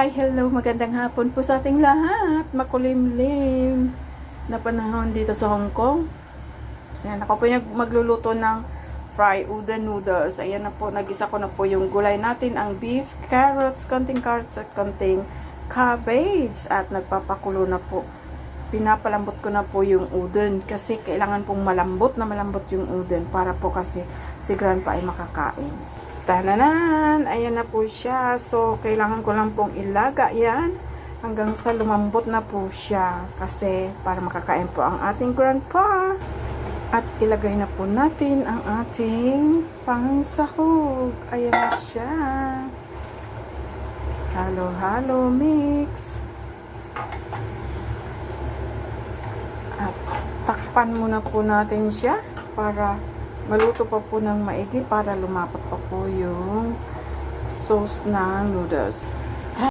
Hi, hello, magandang hapon po sa ating lahat. Makulimlim na panahon dito sa Hong Kong. Ayan, ako po yung magluluto ng fried udon noodles. Ayan na po, nagisa ko na po yung gulay natin, ang beef, carrots, konting cabbage, at nagpapakulo na po. Pinapalambot ko na po yung udon kasi kailangan pong malambot yung udon para po kasi si Grandpa ay makakain. Tananan! Ayan na po siya. So, kailangan ko lang pong ilaga yan hanggang sa lumambot na po siya. Kasi, para makakain po ang ating grandpa. At ilagay na po natin ang ating pangsahog. Ayan na siya. Halo-halo mix. At takpan muna po natin siya para maluto pa po ng maigi para lumapot pa po yung sauce ng noodles.